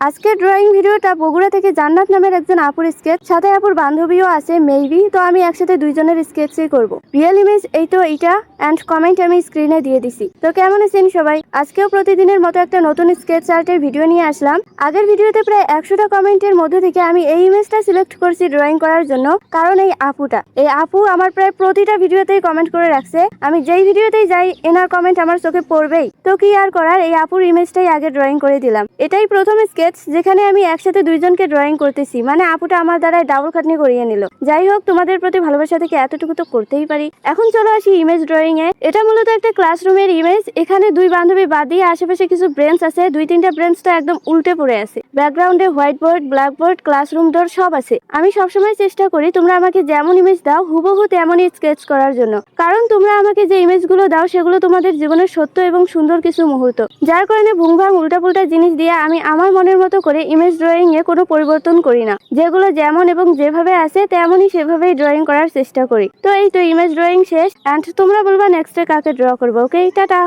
আজকের ড্রয়িং ভিডিওটা বগুড়া থেকে জান্নাত নামের একজন আপুর স্কেচ, সাথে আপুর বান্ধবীও আছে মেবি, তো আমি একসাথে দুইজনের স্কেচই করব। রিয়েল ইমেজ এই তো এইটা, এন্ড কমেন্ট আমি স্ক্রিনে দিয়ে দিছি। তো কেমন আছেন সবাই? আজকেও প্রতিদিনের মতো একটা নতুন স্কেচ আর্টের ভিডিও নিয়ে আসলাম। আগের ভিডিওতে প্রায় 100টা কমেন্টের মধ্যে থেকে আমি এই ইমেজটা সিলেক্ট করছি ড্রয়িং করার জন্য, কারণ এই আপু আমার প্রায় প্রতিটা ভিডিওতেই কমেন্ট করে রাখছে। আমি যেই ভিডিওতেই যাই এনার কমেন্ট আমার চোখে পড়বেই। তো কি আর করার, এই আপুর ইমেজটাই আগে ড্রয়িং করে দিলাম। এটাই প্রথম স্কেচ যেখানে আমি একসাথে দুইজনকে ড্রয়িং করতেছি, মানে আপুটা আমার দ্বারাই ডাবল খাটনি করিয়ে নিল। যাই হোক, তোমাদের প্রতি ভালোবাসা থেকে এতটুকু তো করতেই পারি। এখন চলো আসি ইমেজ ড্রয়িং এ। এটা মূলত একটা ক্লাসরুমের ইমেজ। এখানে দুই বান্ধবী বাদ দিয়ে আশেপাশে কিছু ব্রেঞ্চ আছে, 2-3টা ব্রেঞ্চ তো একদম উল্টে পড়ে আছে। ব্যাকগ্রাউন্ডে white board, black board, classroom door সব আছে। আমি সবসময় চেষ্টা করি তোমরা আমাকে যেমন ইমেজ দাও হুবহু তেমনই স্কেচ করার জন্য, কারণ তোমরা আমাকে যে ইমেজগুলো দাও সেগুলো তোমাদের জীবনের সত্য এবং সুন্দর কিছু মুহূর্ত, যার কারণে ভুংভাং উল্টাপুল্টা জিনিস দিয়ে আমি আমার মনের মতো করে ইমেজ ড্রয়িং এ কোনো পরিবর্তন করি না। যেগুলো যেমন এবং যেভাবে আছে তেমনই সেভাবেই ড্রয়িং করার চেষ্টা করি। তো এই তো ইমেজ ড্রয়িং শেষ, এন্ড তোমরা বলবা নেক্সটে কাকে ড্র করবো। ওকে, টাটা।